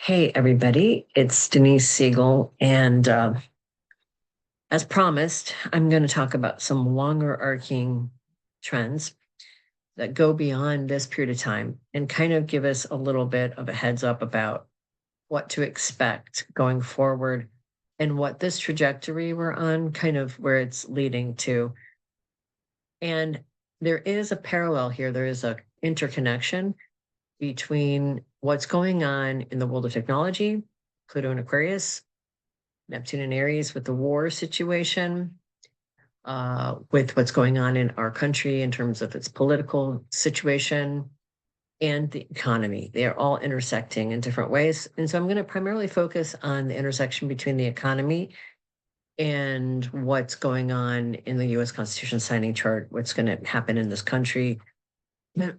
Hey, everybody, it's Denise Siegel. And as promised, I'm going to talk about some longer arcing trends that go beyond this period of time and kind of give us a little bit of a heads up about what to expect going forward and what this trajectory we're on, kind of where it's leading to. And there is a parallel here, there is a interconnection between what's going on in the world of technology, Pluto and Aquarius, Neptune and Aries with the war situation, with what's going on in our country in terms of its political situation and the economy. They are all intersecting in different ways. And so I'm going to primarily focus on the intersection between the economy and what's going on in the US Constitution signing chart, what's going to happen in this country.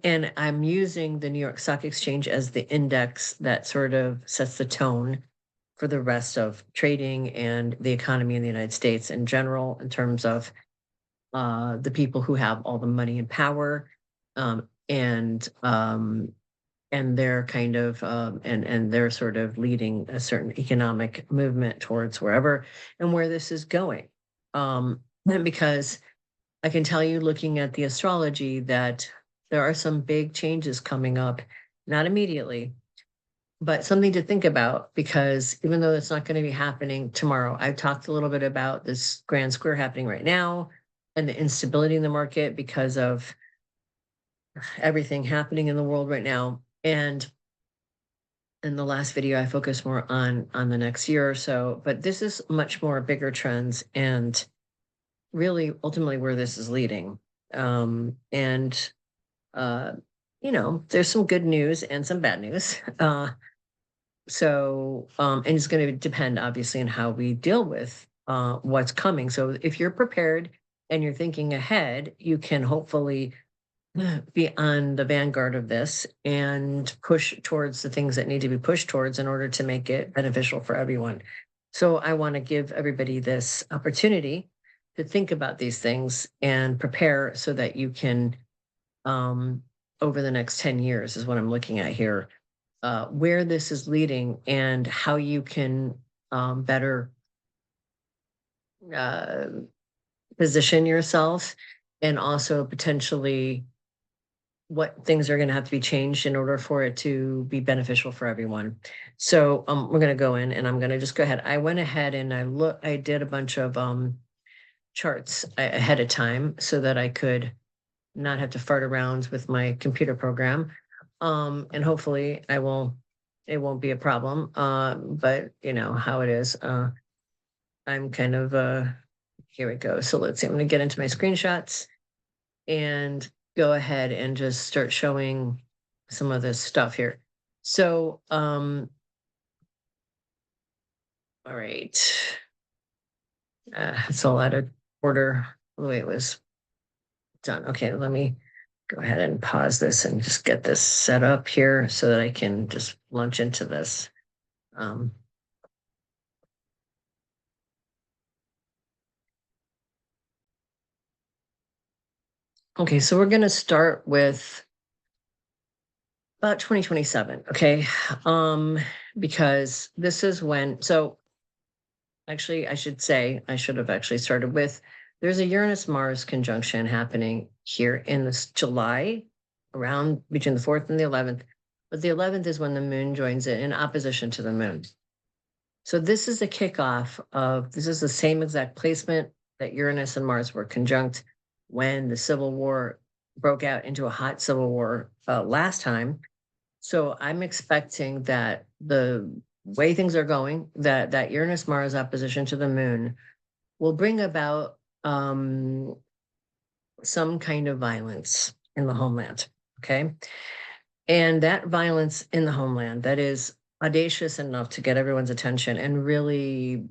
And I'm using the New York Stock Exchange as the index that sort of sets the tone for the rest of trading and the economy in the United States in general, in terms of the people who have all the money and power, and they're kind of and they're sort of leading a certain economic movement towards wherever and where this is going. And because I can tell you, looking at the astrology, that there are some big changes coming up, not immediately, but something to think about, because even though it's not going to be happening tomorrow, I've talked a little bit about this grand square happening right now and the instability in the market because of everything happening in the world right now. And in the last video, I focused more on the next year or so, but this is much more bigger trends and really ultimately where this is leading. There's some good news and some bad news. And it's going to depend obviously on how we deal with what's coming. So if you're prepared and you're thinking ahead, you can hopefully be on the vanguard of this and push towards the things that need to be pushed towards in order to make it beneficial for everyone. So I want to give everybody this opportunity to think about these things and prepare so that you can, over the next 10 years is what I'm looking at here, where this is leading and how you can better position yourself, and also potentially what things are going to have to be changed in order for it to be beneficial for everyone. So we're going to go in and I'm going to just go ahead. I went ahead and I did a bunch of charts ahead of time so that I could not have to fart around with my computer program. And hopefully it won't be a problem. But you know how it is. I'm kind of, here we go. So let's see, I'm going to get into my screenshots and go ahead and just start showing some of this stuff here. So, all right. It's all out of order the way it was done. Okay, let me go ahead and pause this and just get this set up here so that I can just launch into this. Okay, so we're going to start with about 2027, okay? Because this is when, so actually I should have actually started with, there's a Uranus-Mars conjunction happening here in this July, around between the 4th and the 11th, but the 11th is when the moon joins it in opposition to the moon. So this is the kickoff of, this is the same exact placement that Uranus and Mars were conjunct when the Civil War broke out into a hot civil war last time. So I'm expecting that the way things are going, that Uranus-Mars opposition to the moon will bring about some kind of violence in the homeland, okay? And that violence in the homeland that is audacious enough to get everyone's attention and really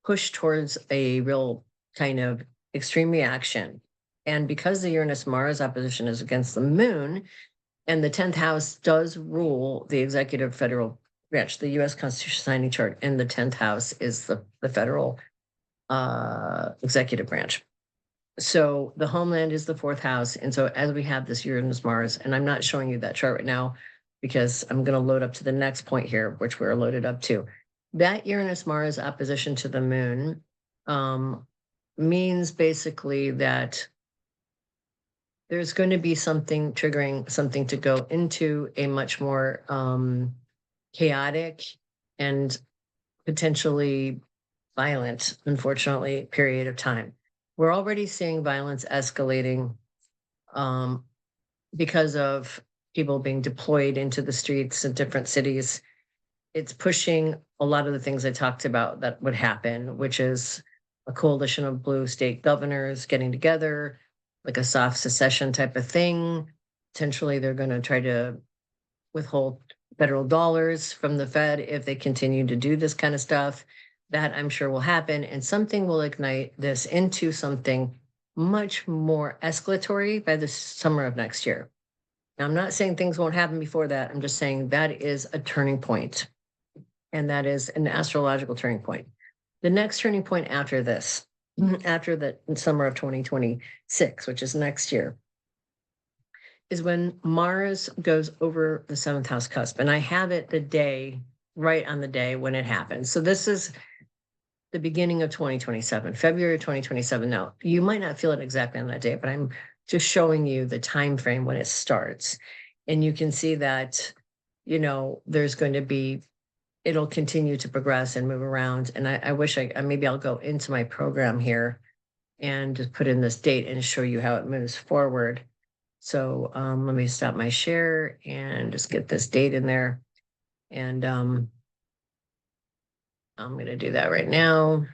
push towards a real kind of extreme reaction. And because the Uranus-Mars opposition is against the moon, and the 10th house does rule the executive federal branch, the US Constitution signing chart, and the 10th house is the federal executive branch. So the homeland is the 4th house. And so as we have this Uranus-Mars, and I'm not showing you that chart right now, because I'm going to load up to the next point here, which we're loaded up to. That Uranus-Mars opposition to the moon means basically that there's going to be something triggering something to go into a much more chaotic and potentially violent, unfortunately, period of time. We're already seeing violence escalating because of people being deployed into the streets of different cities. It's pushing a lot of the things I talked about that would happen, which is a coalition of blue state governors getting together, like a soft secession type of thing. Potentially, they're going to try to withhold federal dollars from the Fed if they continue to do this kind of stuff. That I'm sure will happen, and something will ignite this into something much more escalatory by the summer of next year. Now, I'm not saying things won't happen before that. I'm just saying that is a turning point, and that is an astrological turning point. The next turning point after this, after the summer of 2026, which is next year, is when Mars goes over the 7th house cusp. And I have it the day, right on the day when it happens. So this is the beginning of 2027, February 2027. Now, you might not feel it exactly on that day, but I'm just showing you the time frame when it starts. And you can see that, you know, there's going to be, it'll continue to progress and move around. And I wish maybe I'll go into my program here and just put in this date and show you how it moves forward. So let me stop my share and just get this date in there. And I'm going to do that right now.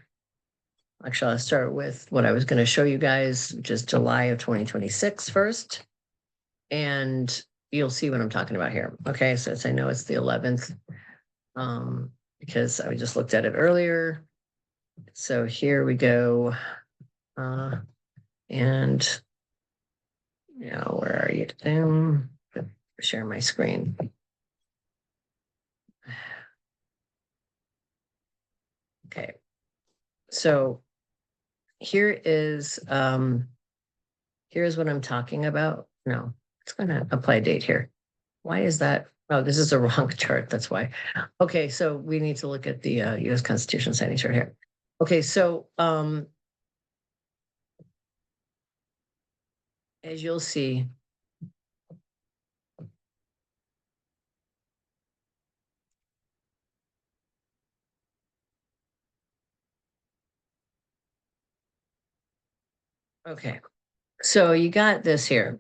Actually, I'll start with what I was going to show you guys, which is July of 2026 first. And you'll see what I'm talking about here. Okay, so I know it's the 11th because I just looked at it earlier. So here we go. And, you know, where are you? Share my screen. Okay, so here's what I'm talking about. No, it's going to apply date here. Why is that? Oh, this is a wrong chart. That's why. Okay, so we need to look at the U.S. Constitution signing chart here. Okay, so as you'll see, okay, so you got this here.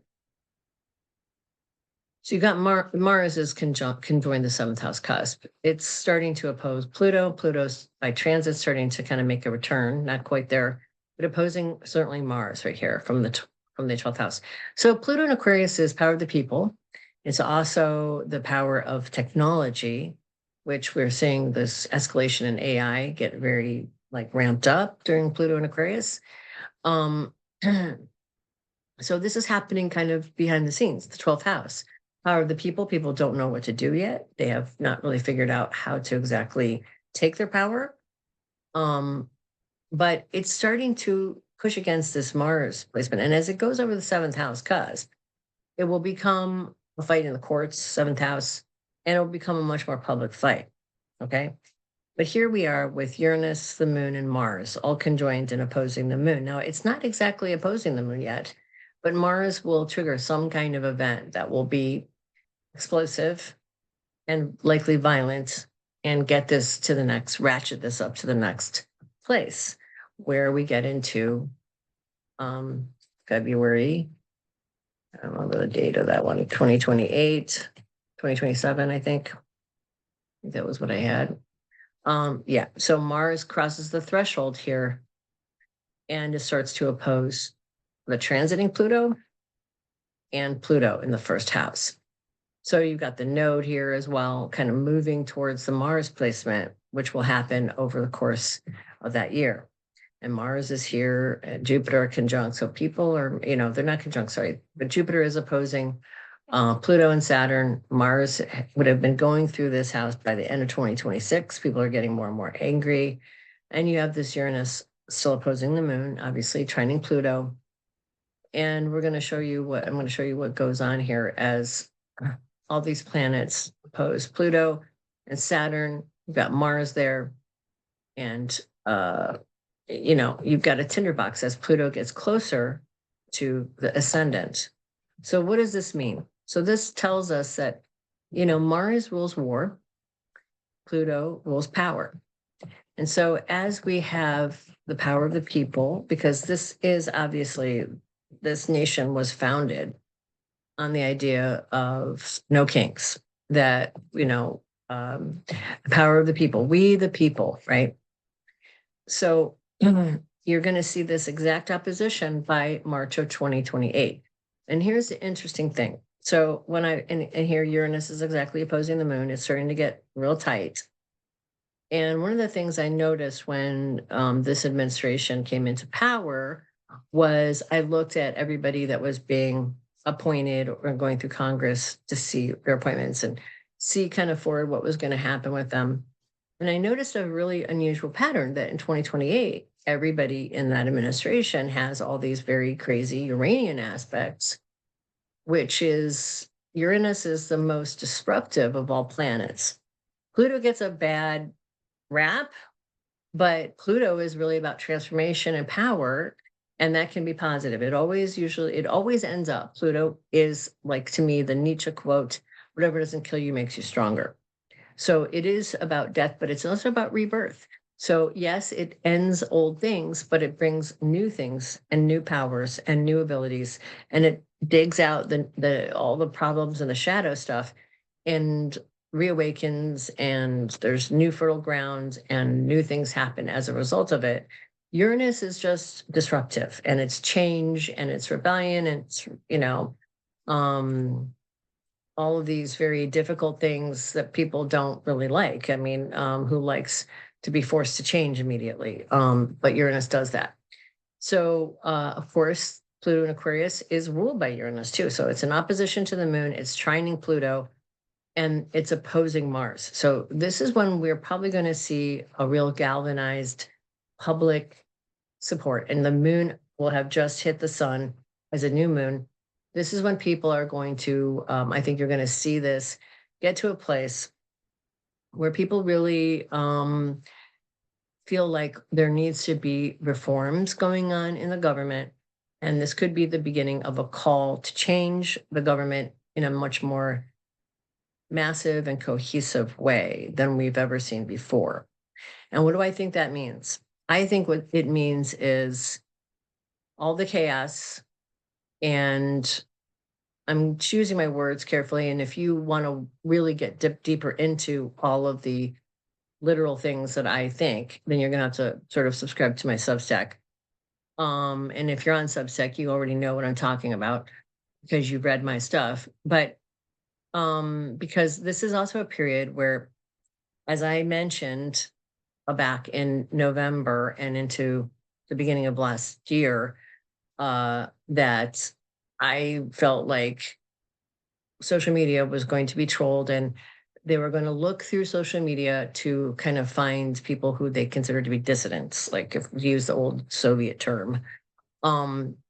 So you got Mars is conjoined the 7th house cusp. It's starting to oppose Pluto. Pluto's by transit starting to kind of make a return, not quite there, but opposing certainly Mars right here from the 12th house. So Pluto in Aquarius is power of the people. It's also the power of technology, which we're seeing this escalation in AI get very like ramped up during Pluto in Aquarius. So this is happening kind of behind the scenes, the 12th house. Power of the people don't know what to do yet. They have not really figured out how to exactly take their power. But it's starting to push against this Mars placement. And as it goes over the 7th house cusp, it will become a fight in the courts, 7th house, and it will become a much more public fight. Okay. But here we are with Uranus, the moon, and Mars all conjoined and opposing the moon. Now, it's not exactly opposing the moon yet, but Mars will trigger some kind of event that will be explosive and likely violent and get this to the next, ratchet this up to the next place where we get into February. I don't remember the date of that one, 2028, 2027, I think. That was what I had. Yeah, so Mars crosses the threshold here and it starts to oppose the transiting Pluto and Pluto in the 1st house. So you've got the node here as well, kind of moving towards the Mars placement, which will happen over the course of that year. And Mars is here, and Jupiter are conjunct. So people are, you know, they're not conjunct, sorry, but Jupiter is opposing Pluto and Saturn. Mars would have been going through this house by the end of 2026. People are getting more and more angry. And you have this Uranus still opposing the moon, obviously trining Pluto. And I'm going to show you what goes on here as all these planets oppose Pluto and Saturn. You've got Mars there. And, you've got a tinderbox as Pluto gets closer to the ascendant. So what does this mean? So this tells us that, Mars rules war, Pluto rules power. And so as we have the power of the people, because this is obviously, this nation was founded on the idea of no kings, that, the power of the people, we the people, right? So you're going to see this exact opposition by March of 2028. And here's the interesting thing. So when and here Uranus is exactly opposing the moon, it's starting to get real tight. And one of the things I noticed when this administration came into power was I looked at everybody that was being appointed or going through Congress to see their appointments and see kind of forward what was going to happen with them. And I noticed a really unusual pattern that in 2028, everybody in that administration has all these very crazy Uranian aspects, which is Uranus is the most disruptive of all planets. Pluto gets a bad rap, but Pluto is really about transformation and power, and that can be positive. It always ends up, Pluto is, like, to me, the Nietzsche quote, whatever doesn't kill you makes you stronger. So it is about death, but it's also about rebirth. So yes, it ends old things, but it brings new things and new powers and new abilities, and it digs out all the problems and the shadow stuff and reawakens, and there's new fertile ground and new things happen as a result of it. Uranus is just disruptive, and it's change and it's rebellion, and it's, all of these very difficult things that people don't really like. I mean, who likes to be forced to change immediately? But Uranus does that. So, of course, Pluto in Aquarius is ruled by Uranus too. So it's in opposition to the moon, it's trining Pluto, and it's opposing Mars. So this is when we're probably going to see a real galvanized public support, and the moon will have just hit the sun as a new moon. This is when people are going to, I think you're going to see this get to a place where people really feel like there needs to be reforms going on in the government. And this could be the beginning of a call to change the government in a much more massive and cohesive way than we've ever seen before. And what do I think that means? I think what it means is all the chaos, and I'm choosing my words carefully. And if you want to really get deeper into all of the literal things that I think, then you're going to have to sort of subscribe to my Substack. And if you're on Substack, you already know what I'm talking about because you've read my stuff. But because this is also a period where, as I mentioned back in November and into the beginning of last year, that I felt like social media was going to be trolled, and they were going to look through social media to kind of find people who they considered to be dissidents, like if we use the old Soviet term,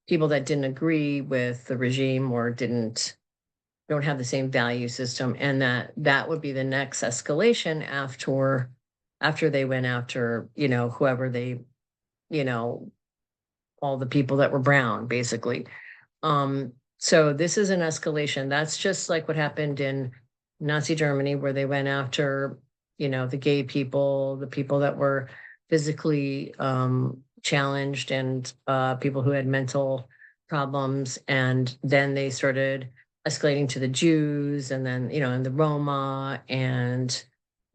people that didn't agree with the regime or don't have the same value system, and that would be the next escalation after they went after, whoever they, all the people that were brown, basically. So this is an escalation. That's just like what happened in Nazi Germany, where they went after, the gay people, the people that were physically challenged, and people who had mental problems. And then they started escalating to the Jews, and then, and the Roma and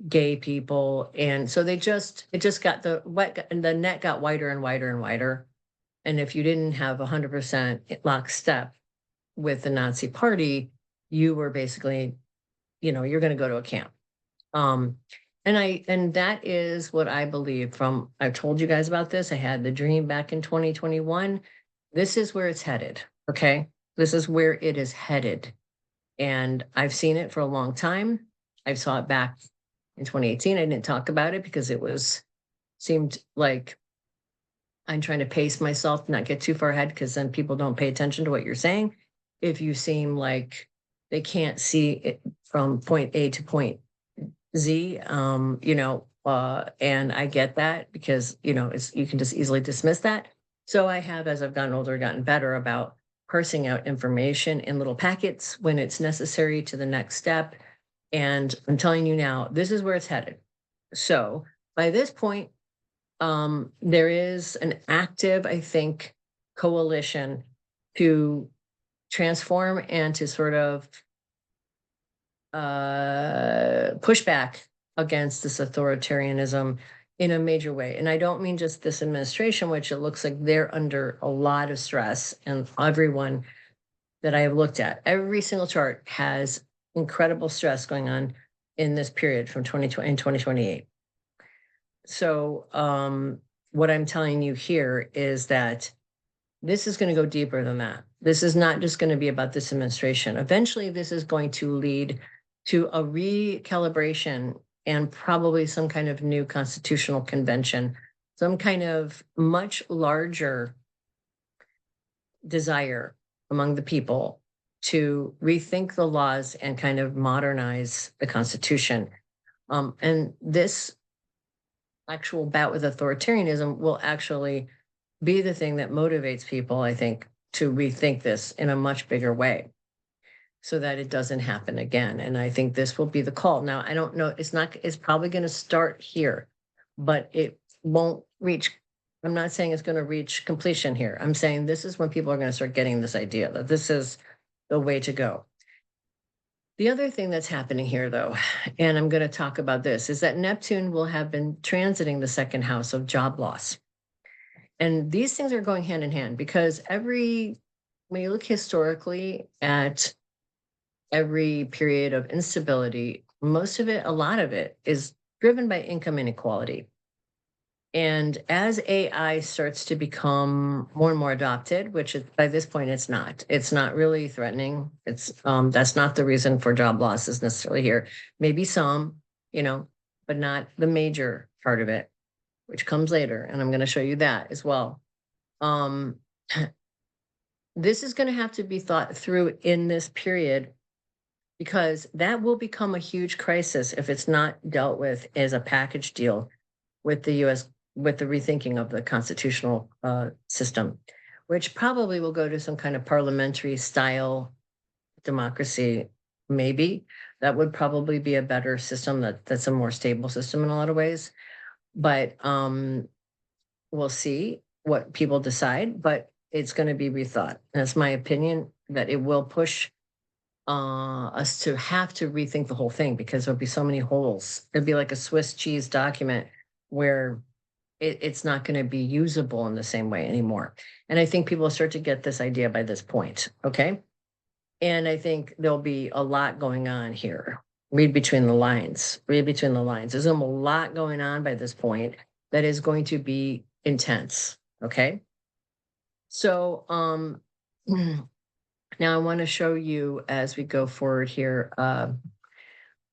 gay people. And so it just got the net got wider and wider and wider. And if you didn't have 100% lockstep with the Nazi party, you were basically, you're going to go to a camp. And that is what I believe from, I've told you guys about this. I had the dream back in 2021. This is where it's headed. Okay. This is where it is headed. And I've seen it for a long time. I saw it back in 2018. I didn't talk about it because seemed like I'm trying to pace myself, not get too far ahead, because then people don't pay attention to what you're saying. If you seem like they can't see it from point A to point Z, and I get that because, you can just easily dismiss that. So I have, as I've gotten older, gotten better about parsing out information in little packets when it's necessary to the next step. And I'm telling you now, this is where it's headed. So by this point, there is an active, I think, coalition to transform and to sort of push back against this authoritarianism in a major way. And I don't mean just this administration, which it looks like they're under a lot of stress, and everyone that I have looked at, every single chart has incredible stress going on in this period from 2020 and 2028. So what I'm telling you here is that this is going to go deeper than that. This is not just going to be about this administration. Eventually, this is going to lead to a recalibration and probably some kind of new constitutional convention, some kind of much larger desire among the people to rethink the laws and kind of modernize the Constitution. And this actual bout with authoritarianism will actually be the thing that motivates people, I think, to rethink this in a much bigger way so that it doesn't happen again. And I think this will be the call. Now, I don't know, it's probably going to start here, but it won't reach. I'm not saying it's going to reach completion here. I'm saying this is when people are going to start getting this idea that this is the way to go. The other thing that's happening here, though, and I'm going to talk about this, is that Neptune will have been transiting the second house of job loss. And these things are going hand in hand because when you look historically at every period of instability, most of it, a lot of it, is driven by income inequality. And as AI starts to become more and more adopted, which by this point it's not really threatening. It's that's not the reason for job losses necessarily here. Maybe some, but not the major part of it, which comes later. And I'm going to show you that as well. This is going to have to be thought through in this period because that will become a huge crisis if it's not dealt with as a package deal with the US, with the rethinking of the constitutional system, which probably will go to some kind of parliamentary style democracy. Maybe that would probably be a better system. That's a more stable system in a lot of ways. But we'll see what people decide. But it's going to be rethought. That's my opinion, that it will push us to have to rethink the whole thing because there'll be so many holes. It'll be like a Swiss cheese document where it's not going to be usable in the same way anymore. And I think people will start to get this idea by this point, okay? And I think there'll be a lot going on here. Read between the lines. Read between the lines. There's a lot going on by this point that is going to be intense, okay? So now I want to show you as we go forward here,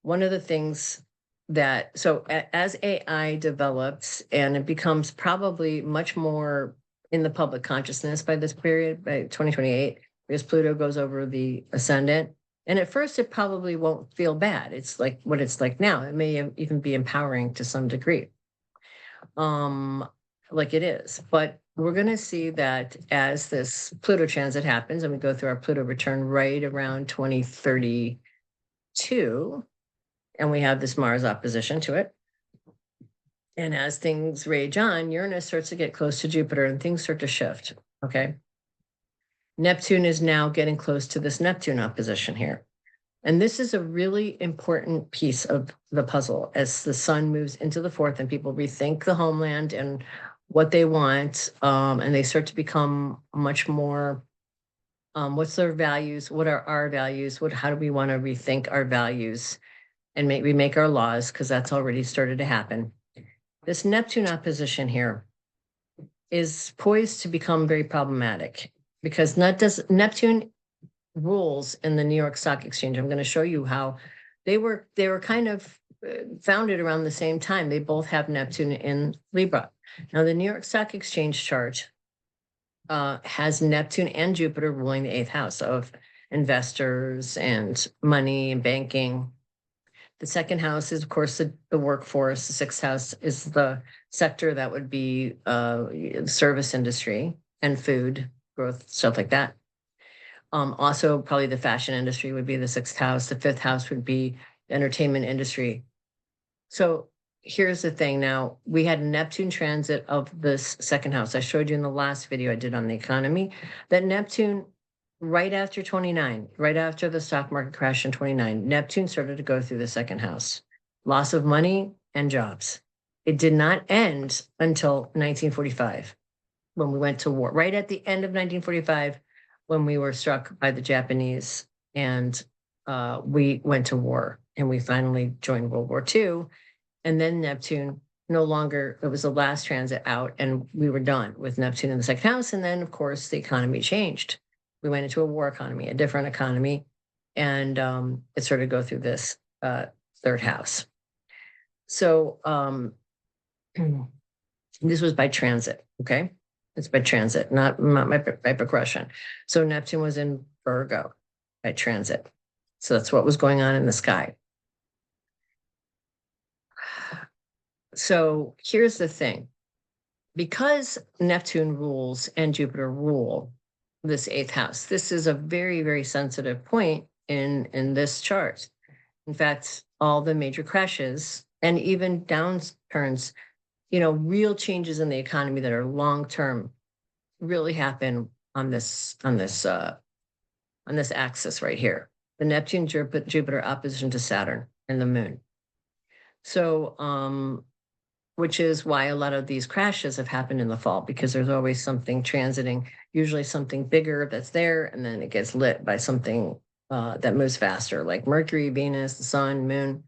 one of the things that, so as AI develops and it becomes probably much more in the public consciousness by this period, by 2028, because Pluto goes over the ascendant. And at first it probably won't feel bad. It's like what it's like now. It may even be empowering to some degree, like it is. But we're going to see that as this Pluto transit happens, and we go through our Pluto return right around 2032, and we have this Mars opposition to it. And as things rage on, Uranus starts to get close to Jupiter and things start to shift, okay? Neptune is now getting close to this Neptune opposition here. And this is a really important piece of the puzzle as the sun moves into the fourth and people rethink the homeland and what they want, and they start to become much more, what's their values? What are our values? How do we want to rethink our values and remake our laws? Because that's already started to happen. This Neptune opposition here is poised to become very problematic because Neptune rules in the New York Stock Exchange. I'm going to show you how they were kind of founded around the same time. They both have Neptune in Libra. Now, the New York Stock Exchange chart has Neptune and Jupiter ruling the 8th house of investors and money and banking. The second house is, of course, the workforce. The sixth house is the sector that would be service industry and food growth, stuff like that. Also, probably the fashion industry would be the sixth house. The fifth house would be the entertainment industry. So here's the thing. Now, we had Neptune transit of this second house. I showed you in the last video I did on the economy that Neptune, right after 29, right after the stock market crash in 29, Neptune started to go through the second house. Loss of money and jobs. It did not end until 1945 when we went to war. Right at the end of 1945, when we were struck by the Japanese and we went to war and we finally joined World War II. And then Neptune no longer, it was the last transit out and we were done with Neptune in the second house. And then, of course, the economy changed. We went into a war economy, a different economy, and it started to go through this third house. So this was by transit, okay? It's by transit, not by progression. So Neptune was in Virgo by transit. So that's what was going on in the sky. So here's the thing. Because Neptune rules and Jupiter rule this eighth house, this is a very, very sensitive point in this chart. In fact, all the major crashes and even downturns, real changes in the economy that are long-term really happen on this axis right here, the Neptune Jupiter opposition to Saturn and the moon. So, which is why a lot of these crashes have happened in the fall, because there's always something transiting, usually something bigger that's there, and then it gets lit by something that moves faster, like Mercury, Venus, the sun, moon.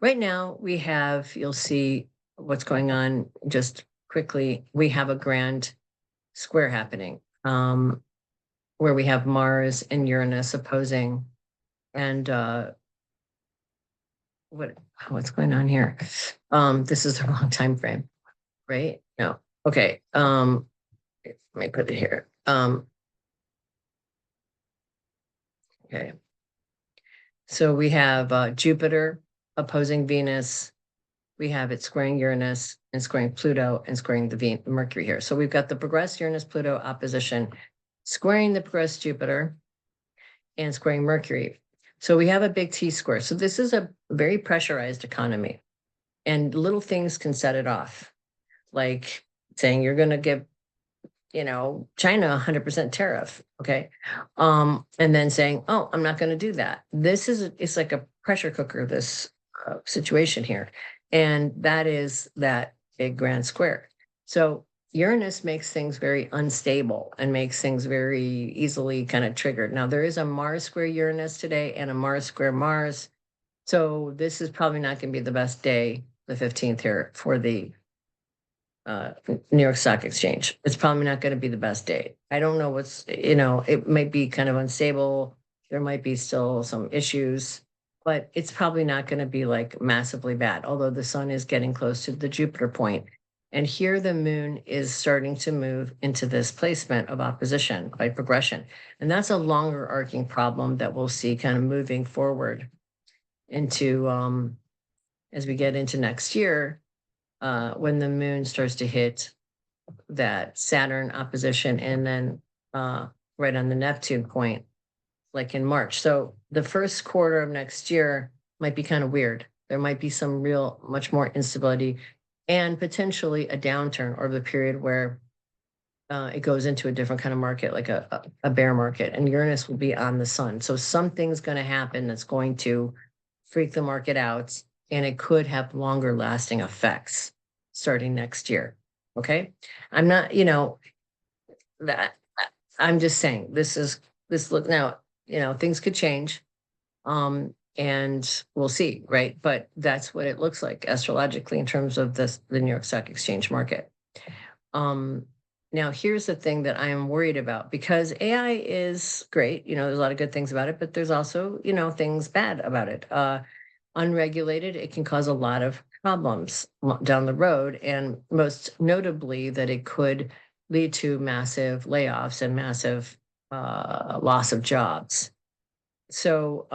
Right now we have, you'll see what's going on just quickly. We have a grand square happening where we have Mars and Uranus opposing, and what's going on here? This is the wrong time frame, right? No. Okay. Let me put it here. Okay. So we have Jupiter opposing Venus. We have it squaring Uranus and squaring Pluto and squaring the Mercury here. So we've got the progressed Uranus-Pluto opposition squaring the progressed Jupiter and squaring Mercury. So we have a big T-square. So this is a very pressurized economy, and little things can set it off, like saying you're going to give, China 100% tariff, okay? And then saying, oh, I'm not going to do that. It's like a pressure cooker, this situation here. And that is that big grand square. So Uranus makes things very unstable and makes things very easily kind of triggered. Now, there is a Mars square Uranus today and a Mars square Mars. So this is probably not going to be the best day, the 15th here, for the New York Stock Exchange. It's probably not going to be the best day. I don't know it might be kind of unstable. There might be still some issues, but it's probably not going to be like massively bad, although the sun is getting close to the Jupiter point. And here the moon is starting to move into this placement of opposition by progression. And that's a longer arcing problem that we'll see kind of moving forward into, as we get into next year, when the moon starts to hit that Saturn opposition and then right on the Neptune point, like in March. So the first quarter of next year might be kind of weird. There might be some much more instability and potentially a downturn, or the period where it goes into a different kind of market, like a bear market, and Uranus will be on the sun. So something's going to happen that's going to freak the market out, and it could have longer lasting effects starting next year. Okay. I'm not, that I'm just saying this look now, things could change. And we'll see, right? But that's what it looks like astrologically in terms of the New York Stock Exchange market. Now, here's the thing that I am worried about, because AI is great. There's a lot of good things about it, but there's also, things bad about it. Unregulated, it can cause a lot of problems down the road, and most notably that it could lead to massive layoffs and massive loss of jobs. So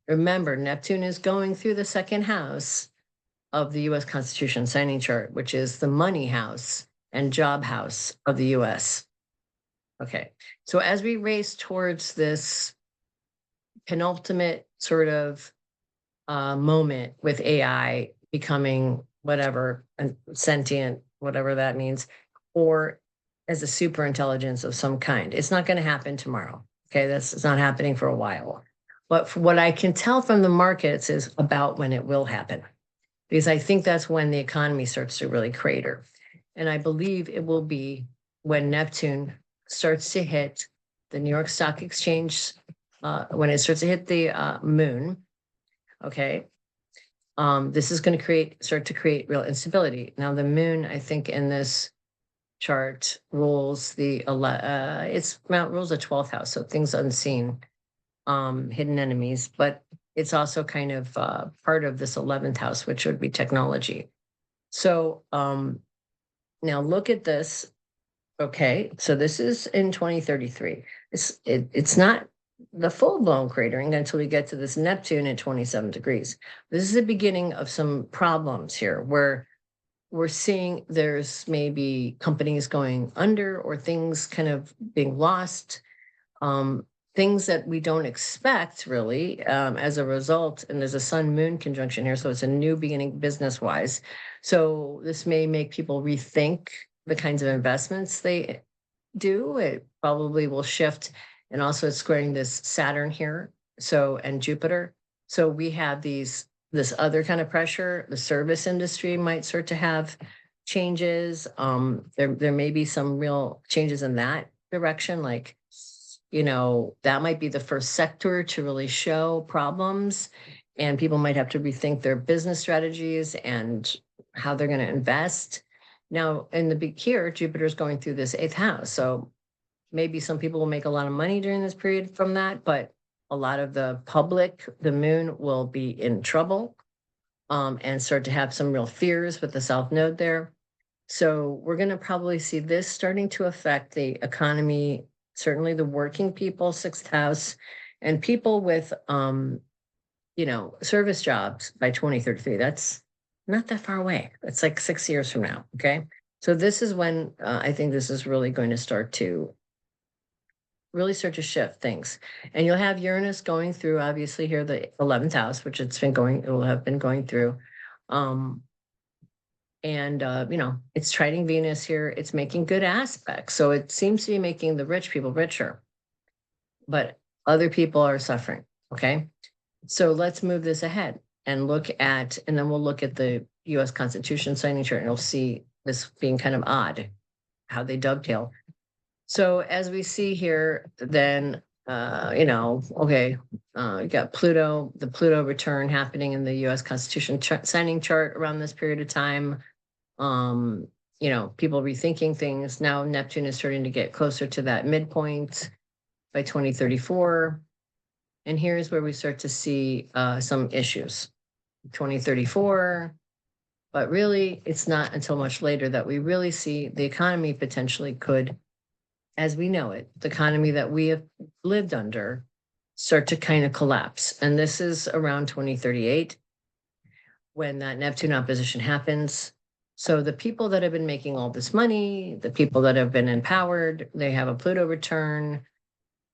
remember, Neptune is going through the second house of the US Constitution signing chart, which is the money house and job house of the US. Okay, so as we race towards this penultimate sort of moment with AI becoming whatever, sentient, whatever that means, or as a super intelligence of some kind, it's not going to happen tomorrow. Okay, it's not happening for a while. But what I can tell from the markets is about when it will happen, because I think that's when the economy starts to really crater. And I believe it will be when Neptune starts to hit the New York Stock Exchange, when it starts to hit the moon. Okay. This is going to start to create real instability. Now, the moon, I think, in this chart rules rules the 12th house, so things unseen, hidden enemies, but it's also kind of part of this 11th house, which would be technology. So now look at this. Okay, so this is in 2033. It's not the full-blown cratering until we get to this Neptune at 27 degrees. This is the beginning of some problems here where we're seeing there's maybe companies going under or things kind of being lost, things that we don't expect really as a result. And there's a sun-moon conjunction here, so it's a new beginning business-wise. So this may make people rethink the kinds of investments they do. It probably will shift. And also it's squaring this Saturn here, so, and Jupiter. So we have this other kind of pressure. The service industry might start to have changes. There may be some real changes in that direction. Like, that might be the first sector to really show problems, and people might have to rethink their business strategies and how they're going to invest. Now, in the big here, Jupiter's going through this 8th house. So maybe some people will make a lot of money during this period from that, but a lot of the public, the moon will be in trouble and start to have some real fears with the South Node there. So we're going to probably see this starting to affect the economy, certainly the working people, 6th house, and people with, service jobs by 2033. That's not that far away. It's like 6 years from now. Okay. So this is when I think this is really going to start to shift things. And you'll have Uranus going through, obviously here, the 11th house, which it will have been going through. It's trining Venus here. It's making good aspects. So it seems to be making the rich people richer, but other people are suffering. Okay. So let's move this ahead and then we'll look at the US Constitution signing chart, and you'll see this being kind of odd, how they dovetail. So as we see here, then, you got Pluto, the Pluto return happening in the US Constitution signing chart around this period of time. People rethinking things. Now Neptune is starting to get closer to that midpoint by 2034. And here's where we start to see some issues. 2034, but really it's not until much later that we really see the economy potentially could, as we know it, the economy that we have lived under, start to kind of collapse. And this is around 2038 when that Neptune opposition happens. So the people that have been making all this money, the people that have been empowered, they have a Pluto return,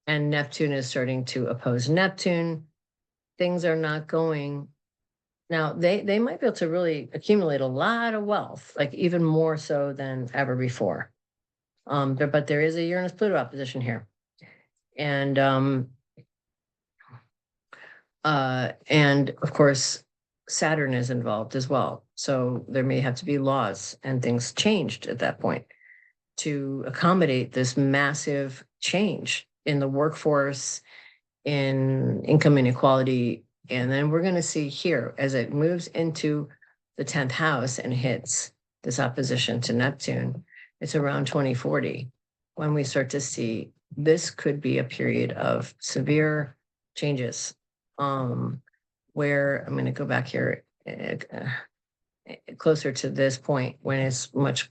and Neptune is starting to oppose Neptune. Things are not going. Now, they might be able to really accumulate a lot of wealth, like even more so than ever before. But there is a Uranus-Pluto opposition here. And of course, Saturn is involved as well. So there may have to be laws and things changed at that point to accommodate this massive change in the workforce, in income inequality. And then we're going to see here, as it moves into the 10th house and hits this opposition to Neptune, it's around 2040 when we start to see this could be a period of severe changes, where I'm going to go back here closer to this point when it's much,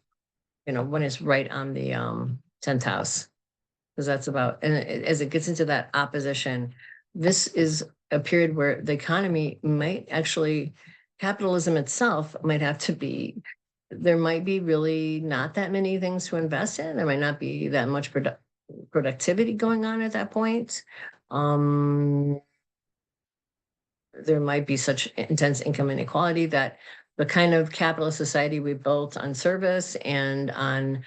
when it's right on the 10th house. because that's about, and as it gets into that opposition, this is a period where the economy might actually, capitalism itself might have to be, there might be really not that many things to invest in. There might not be that much productivity going on at that point. There might be such intense income inequality that the kind of capitalist society we built on service and on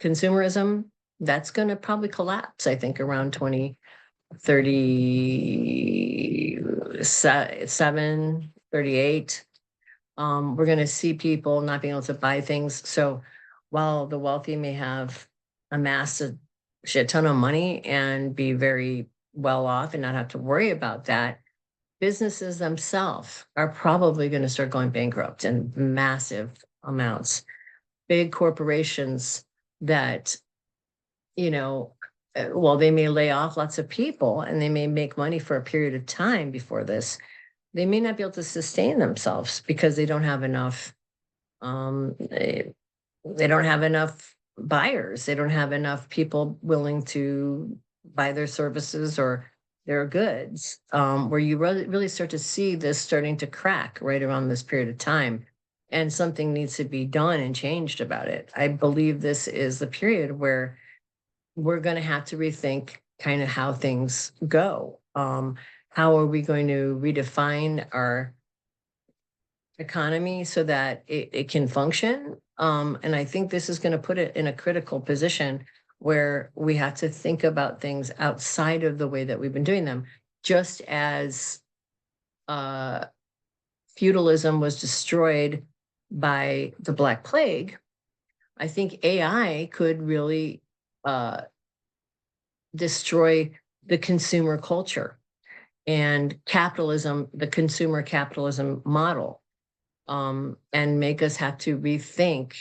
consumerism, that's going to probably collapse, I think, around 2037, 38. We're going to see people not being able to buy things. So while the wealthy may have amassed a shit ton of money and be very well off and not have to worry about that, businesses themselves are probably going to start going bankrupt in massive amounts. Big corporations that, well, they may lay off lots of people and they may make money for a period of time before this. They may not be able to sustain themselves because they don't have enough. They don't have enough buyers. They don't have enough people willing to buy their services or their goods. Where you really start to see this starting to crack right around this period of time, and something needs to be done and changed about it. I believe this is the period where we're going to have to rethink kind of how things go. How are we going to redefine our economy so that it can function? And I think this is going to put it in a critical position where we have to think about things outside of the way that we've been doing them. Just as feudalism was destroyed by the Black Plague, I think AI could really destroy the consumer culture and capitalism, the consumer capitalism model, and make us have to rethink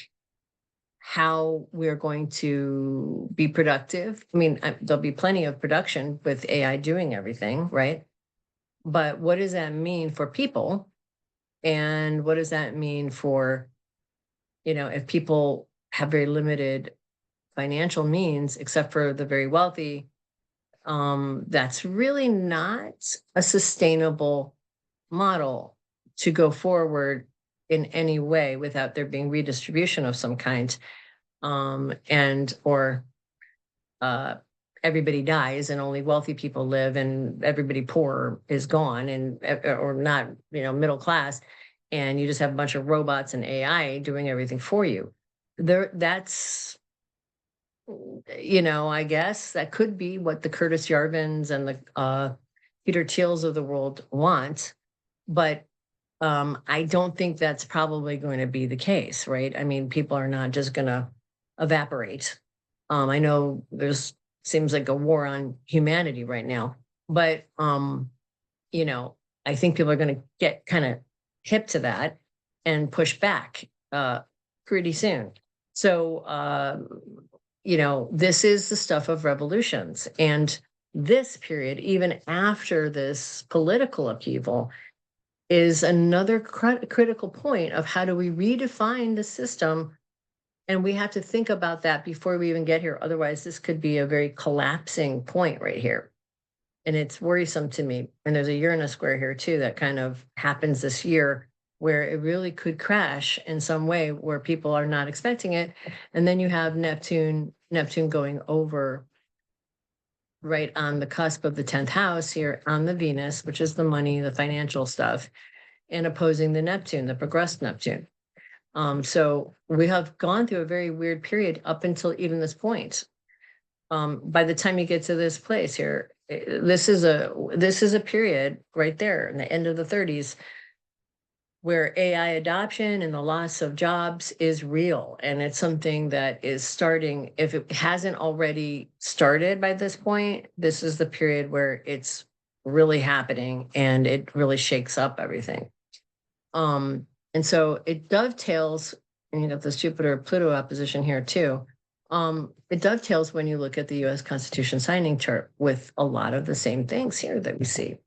how we're going to be productive. I mean, there'll be plenty of production with AI doing everything, right? But what does that mean for people? And what does that mean for, if people have very limited financial means, except for the very wealthy, that's really not a sustainable model to go forward in any way without there being redistribution of some kind, or everybody dies and only wealthy people live and everybody poor is gone, and or not, middle class, and you just have a bunch of robots and AI doing everything for you. That's, I guess that could be what the Curtis Yarvins and the Peter Thiels of the world want, but I don't think that's probably going to be the case, right? I mean, people are not just going to evaporate. I know seems like a war on humanity right now, but I think people are going to get kind of hip to that and push back pretty soon. So, this is the stuff of revolutions. And this period, even after this political upheaval, is another critical point of how do we redefine the system. And we have to think about that before we even get here. Otherwise, this could be a very collapsing point right here. And it's worrisome to me. And there's a Uranus square here too that kind of happens this year, where it really could crash in some way where people are not expecting it. And then you have Neptune going over right on the cusp of the 10th house here on the Venus, which is the money, the financial stuff, and opposing the Neptune, the progressed Neptune. So we have gone through a very weird period up until even this point. By the time you get to this place here, this is a period right there in the end of the 30s where AI adoption and the loss of jobs is real. And it's something that is starting. If it hasn't already started by this point, this is the period where it's really happening and it really shakes up everything. And so it dovetails, and you got this Jupiter-Pluto opposition here too. It dovetails when you look at the U.S. Constitution signing chart with a lot of the same things here that we see.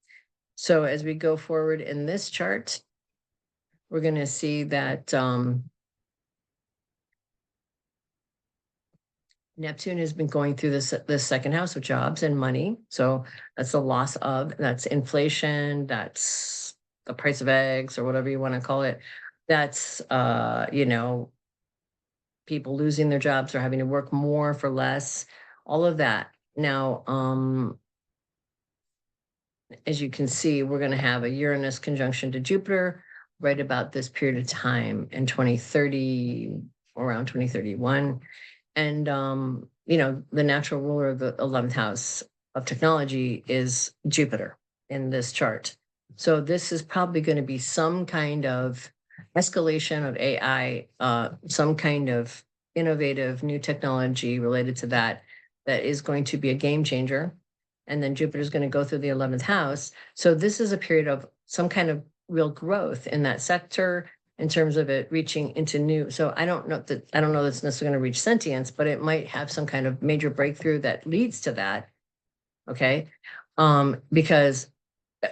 So as we go forward in this chart, we're going to see that Neptune has been going through this second house of jobs and money. So that's the loss of, that's inflation, that's the price of eggs or whatever you want to call it. That's, people losing their jobs or having to work more for less, all of that. Now, as you can see, we're going to have a Uranus conjunction to Jupiter right about this period of time in 2030, around 2031. And, the natural ruler of the 11th house of technology is Jupiter in this chart. So this is probably going to be some kind of escalation of AI, some kind of innovative new technology related to that is going to be a game changer. And then Jupiter is going to go through the 11th house. So this is a period of some kind of real growth in that sector in terms of it reaching into new. So I don't know that's necessarily going to reach sentience, but it might have some kind of major breakthrough that leads to that. Okay. Because,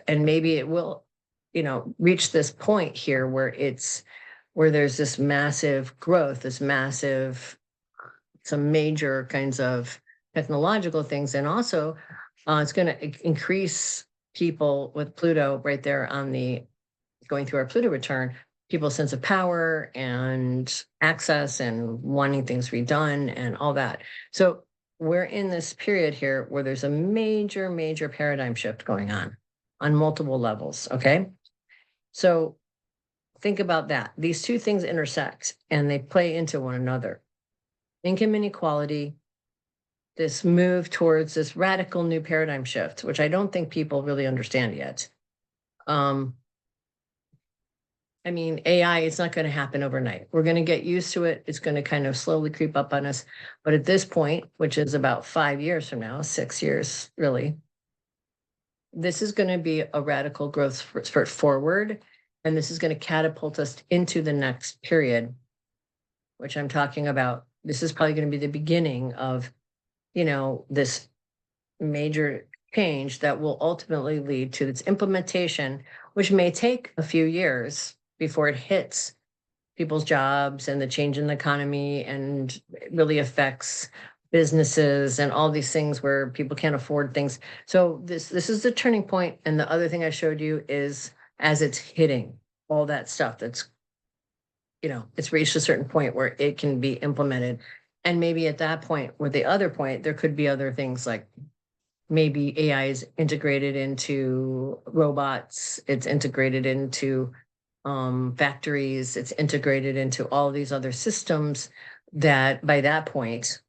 and maybe it will, reach this point here where there's this massive growth, some major kinds of technological things. And also it's going to increase people with Pluto right there going through our Pluto return, people's sense of power and access and wanting things redone and all that. So we're in this period here where there's a major, major paradigm shift going on multiple levels. Okay. So think about that. These two things intersect and they play into one another. Income inequality, this move towards this radical new paradigm shift, which I don't think people really understand yet. AI, it's not going to happen overnight. We're going to get used to it. It's going to kind of slowly creep up on us. But at this point, which is about 5 years from now, 6 years, really, this is going to be a radical growth spurt forward. And this is going to catapult us into the next period, which I'm talking about. This is probably going to be the beginning of, this major change that will ultimately lead to its implementation, which may take a few years before it hits people's jobs and the change in the economy and it really affects businesses and all these things where people can't afford things. So this is the turning point. And the other thing I showed you is as it's hitting all that stuff that's, it's reached a certain point where it can be implemented. And maybe at that point, or the other point, there could be other things like maybe AI is integrated into robots, it's integrated into factories, it's integrated into all these other systems that by that point,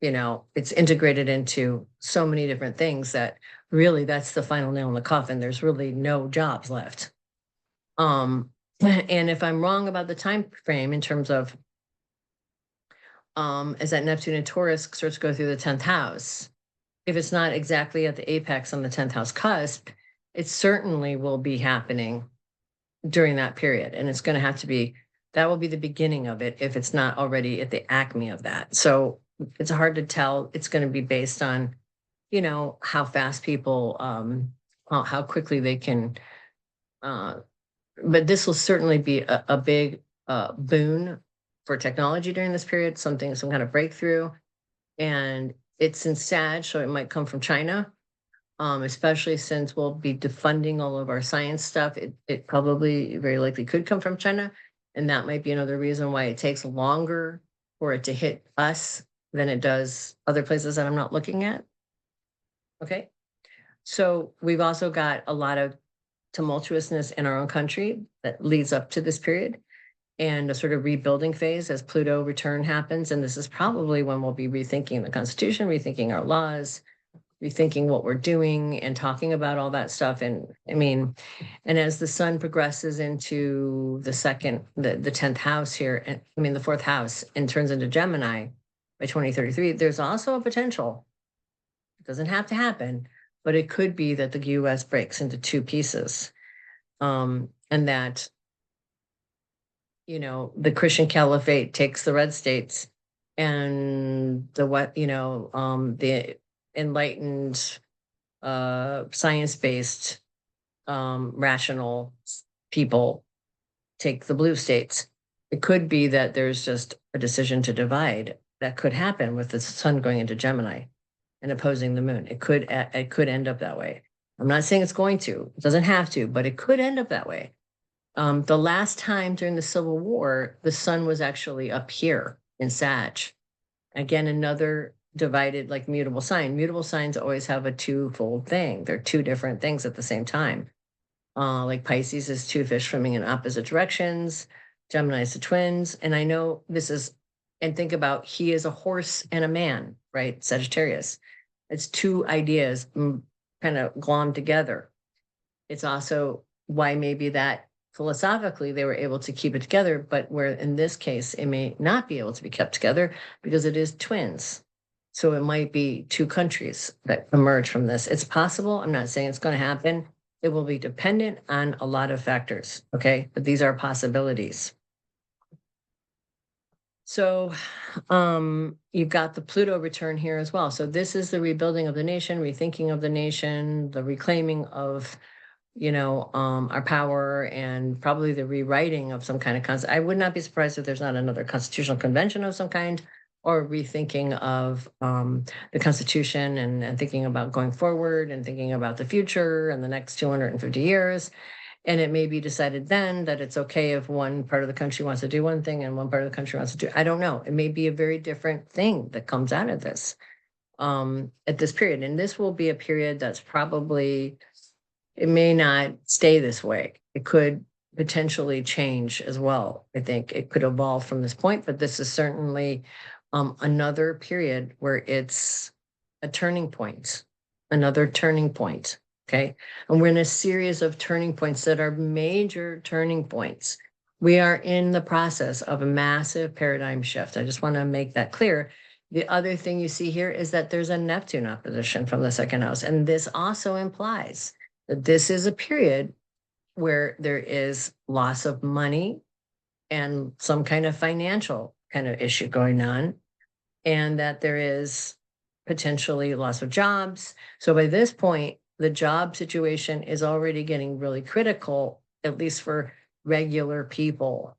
it's integrated into so many different things that really that's the final nail in the coffin. There's really no jobs left. And if I'm wrong about the time frame in terms of as that Neptune and Taurus starts to go through the 10th house, if it's not exactly at the apex on the 10th house cusp, it certainly will be happening during that period. And it's going to have to be, that will be the beginning of it if it's not already at the acme of that. So it's hard to tell. It's going to be based on, how fast people, how quickly they can, but this will certainly be a big boon for technology during this period, some kind of breakthrough. And it's in Sag, so it might come from China, especially since we'll be defunding all of our science stuff. It probably very likely could come from China. And that might be another reason why it takes longer for it to hit us than it does other places that I'm not looking at. Okay. So we've also got a lot of tumultuousness in our own country that leads up to this period and a sort of rebuilding phase as Pluto return happens. And this is probably when we'll be rethinking the Constitution, rethinking our laws, rethinking what we're doing and talking about all that stuff. And and as the sun progresses into the 10th house here, the 4th house and turns into Gemini by 2033, there's also a potential. It doesn't have to happen, but it could be that the US breaks into two pieces. And that, the Christian Caliphate takes the red states and the enlightened, science-based, rational people take the blue states. It could be that there's just a decision to divide that could happen with the sun going into Gemini and opposing the moon. It could end up that way. I'm not saying it's going to. It doesn't have to, but it could end up that way. The last time during the Civil War, the sun was actually up here in Sag. Again, another divided, like, mutable sign. Mutable signs always have a twofold thing. They're two different things at the same time. Like Pisces is two fish swimming in opposite directions. Gemini is the twins. And I know this is, and think about, he is a horse and a man, right? Sagittarius. It's two ideas kind of glommed together. It's also why maybe that philosophically they were able to keep it together, but where in this case it may not be able to be kept together because it is twins. So it might be two countries that emerge from this. It's possible. I'm not saying it's going to happen. It will be dependent on a lot of factors, okay? But these are possibilities. So you've got the Pluto return here as well. So this is the rebuilding of the nation, rethinking of the nation, the reclaiming of, our power, and probably the rewriting of some kind of concept. I would not be surprised if there's not another constitutional convention of some kind, or rethinking of the Constitution and thinking about going forward and thinking about the future and the next 250 years. And it may be decided then that it's okay if one part of the country wants to do one thing and one part of the country wants to do, I don't know. It may be a very different thing that comes out of this at this period. And this will be a period that's probably, it may not stay this way. It could potentially change as well. I think it could evolve from this point, but this is certainly another period where it's a turning point, another turning point. Okay. And we're in a series of turning points that are major turning points. We are in the process of a massive paradigm shift. I just want to make that clear. The other thing you see here is that there's a Neptune opposition from the second house. And this also implies that this is a period where there is loss of money and some kind of financial kind of issue going on, and that there is potentially loss of jobs. So by this point, the job situation is already getting really critical, at least for regular people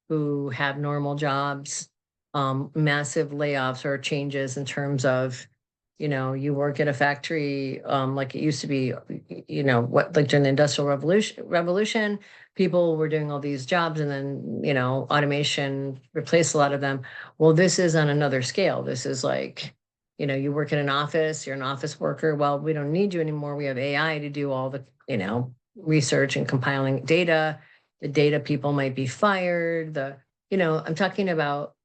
who have normal jobs. Massive layoffs or changes in terms of, you work at a factory like it used to be, like during the Industrial Revolution, people were doing all these jobs, and then, automation replaced a lot of them. Well, this is on another scale. This is like, you work in an office, you're an office worker. Well, we don't need you anymore. We have AI to do all the, research and compiling data. The data people might be fired. I'm talking about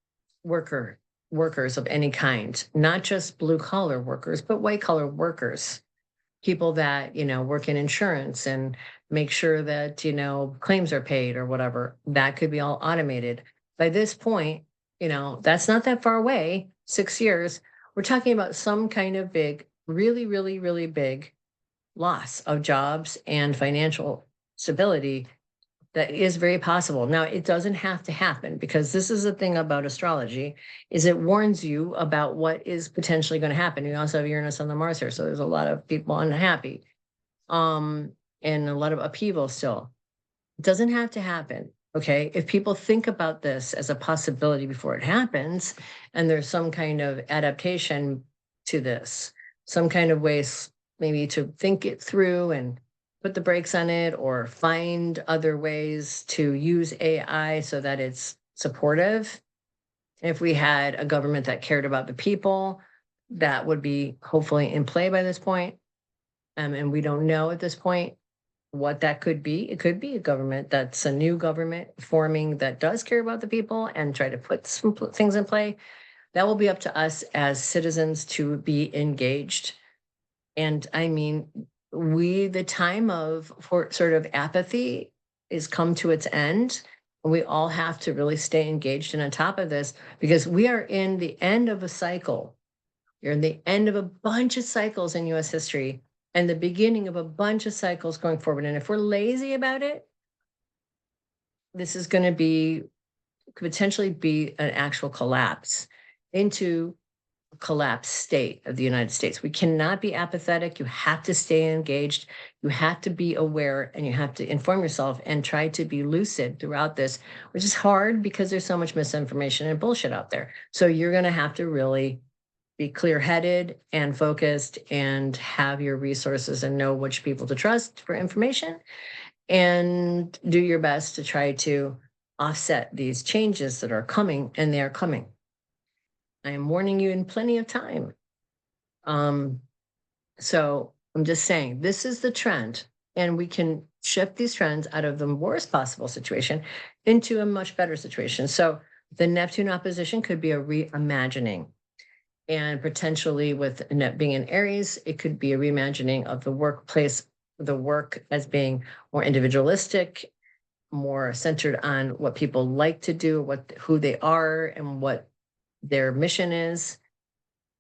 workers of any kind, not just blue collar workers, but white collar workers, people that, work in insurance and make sure that, claims are paid or whatever. That could be all automated. By this point, that's not that far away, 6 years. We're talking about some kind of big, really, really, really big loss of jobs and financial stability. That is very possible. Now, it doesn't have to happen, because this is the thing about astrology, is it warns you about what is potentially going to happen. You also have Uranus on the Mars here, so there's a lot of people unhappy, and a lot of upheaval still. It doesn't have to happen, okay? If people think about this as a possibility before it happens, and there's some kind of adaptation to this, some kind of ways maybe to think it through and put the brakes on it, or find other ways to use AI so that it's supportive. If we had a government that cared about the people, that would be hopefully in play by this point. And we don't know at this point what that could be. It could be a government that's a new government forming that does care about the people and try to put some things in play. That will be up to us as citizens to be engaged. And I mean, the time of sort of apathy is come to its end. And we all have to really stay engaged and on top of this, because we are in the end of a cycle. You're in the end of a bunch of cycles in US history and the beginning of a bunch of cycles going forward. And if we're lazy about it, this is going to potentially be an actual collapse into collapsed state of the United States. We cannot be apathetic. You have to stay engaged. You have to be aware, and you have to inform yourself and try to be lucid throughout this, which is hard because there's so much misinformation and bullshit out there. So you're going to have to really be clear-headed and focused and have your resources and know which people to trust for information, and do your best to try to offset these changes that are coming, and they are coming. I am warning you in plenty of time. So I'm just saying, this is the trend, and we can shift these trends out of the worst possible situation into a much better situation. So the Neptune opposition could be a reimagining, and potentially with being in Aries, it could be a reimagining of the workplace, the work as being more individualistic, more centered on what people like to do, who they are, and what their mission is.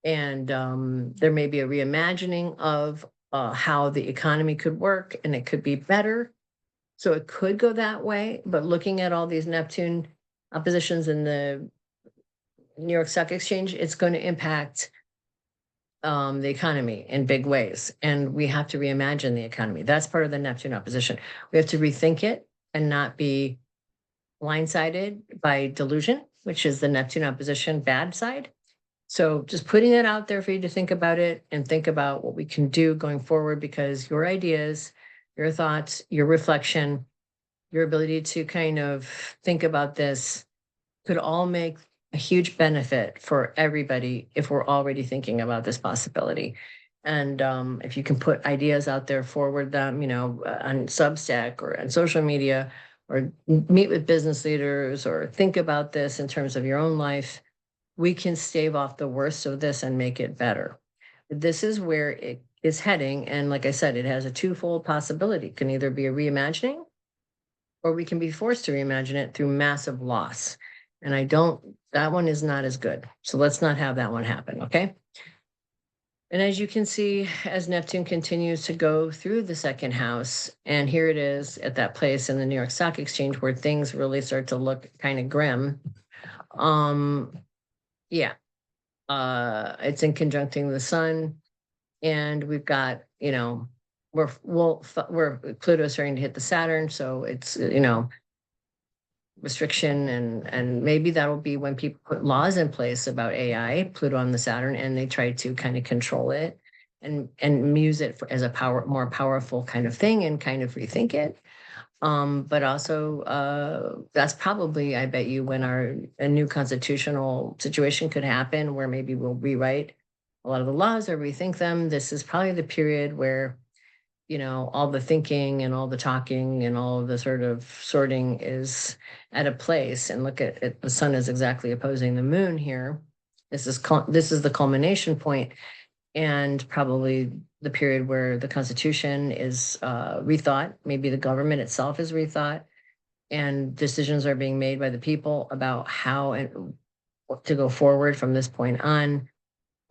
And there may be a reimagining of how the economy could work, and it could be better. So it could go that way. But looking at all these Neptune oppositions in the New York Stock Exchange, it's going to impact the economy in big ways. And we have to reimagine the economy. That's part of the Neptune opposition. We have to rethink it and not be blindsided by delusion, which is the Neptune opposition bad side. So just putting it out there for you to think about it, and think about what we can do going forward, because your ideas, your thoughts, your reflection, your ability to kind of think about this could all make a huge benefit for everybody if we're already thinking about this possibility. And if you can put ideas out there, forward them, on Substack or on social media, or meet with business leaders, or think about this in terms of your own life, we can stave off the worst of this and make it better. This is where it is heading. And like I said, it has a twofold possibility. It can either be a reimagining, or we can be forced to reimagine it through massive loss. And that one is not as good. So let's not have that one happen, okay? And as you can see, as Neptune continues to go through the second house, and here it is at that place in the New York Stock Exchange where things really start to look kind of grim. Yeah, it's in conjuncting the sun, and we've got, we're Pluto's starting to hit the Saturn, so it's, restriction, and maybe that'll be when people put laws in place about AI, Pluto on the Saturn, and they try to kind of control it and use it as a more powerful kind of thing, and kind of rethink it. But also, that's probably, I bet you, when a new constitutional situation could happen, where maybe we'll rewrite a lot of the laws or rethink them. This is probably the period where, all the thinking and all the talking and all of the sort of sorting is at a place. And look at it, the sun is exactly opposing the moon here. This is the culmination point, and probably the period where the Constitution is rethought. Maybe the government itself is rethought, and decisions are being made by the people about how and what to go forward from this point on.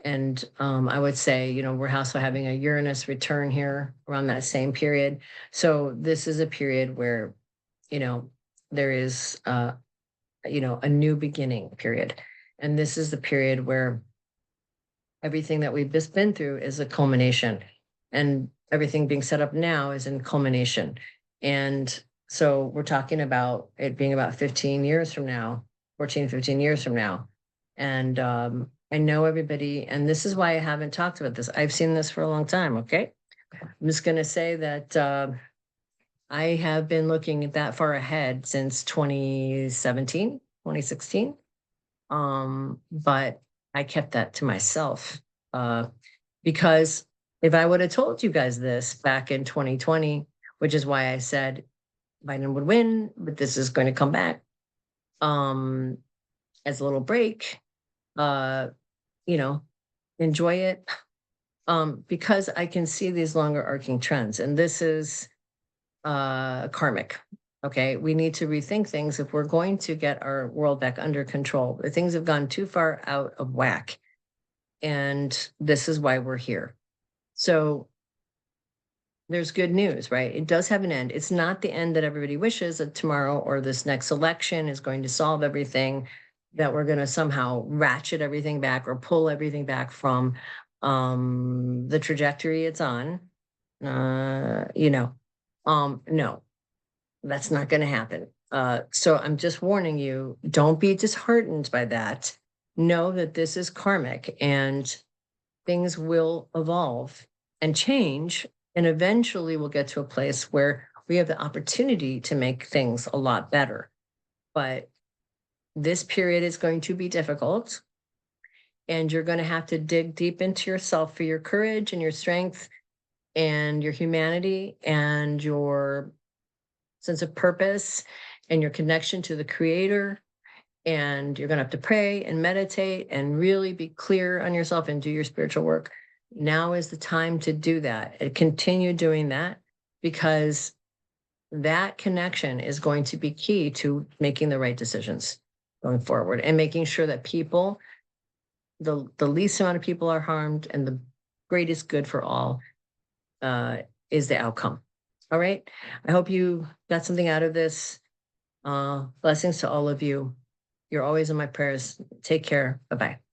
And I would say, we're also having a Uranus return here around that same period. So this is a period where, there is, a new beginning period. And this is the period where everything that we've just been through is a culmination, and everything being set up now is in culmination. And so we're talking about it being about 15 years from now, 14, 15 years from now. And I know everybody, and this is why I haven't talked about this. I've seen this for a long time, okay? I'm just going to say that I have been looking at that far ahead since 2017, 2016. But I kept that to myself because if I would have told you guys this back in 2020, which is why I said Biden would win, but this is going to come back as a little break, enjoy it, because I can see these longer arcing trends, and this is karmic. Okay, we need to rethink things if we're going to get our world back under control. Things have gone too far out of whack, and this is why we're here. So there's good news, right? It does have an end. It's not the end that everybody wishes, that tomorrow or this next election is going to solve everything. that we're going to somehow ratchet everything back or pull everything back from the trajectory it's on. No, that's not going to happen. So I'm just warning you, don't be disheartened by that. Know that this is karmic and things will evolve and change. And eventually we'll get to a place where we have the opportunity to make things a lot better. But this period is going to be difficult. And you're going to have to dig deep into yourself for your courage and your strength and your humanity and your sense of purpose and your connection to the creator. And you're going to have to pray and meditate and really be clear on yourself and do your spiritual work. Now is the time to do that and continue doing that, because that connection is going to be key to making the right decisions going forward and making sure that people, the least amount of people are harmed and the greatest good for all is the outcome. All right. I hope you got something out of this. Blessings to all of you. You're always in my prayers. Take care. Bye-bye.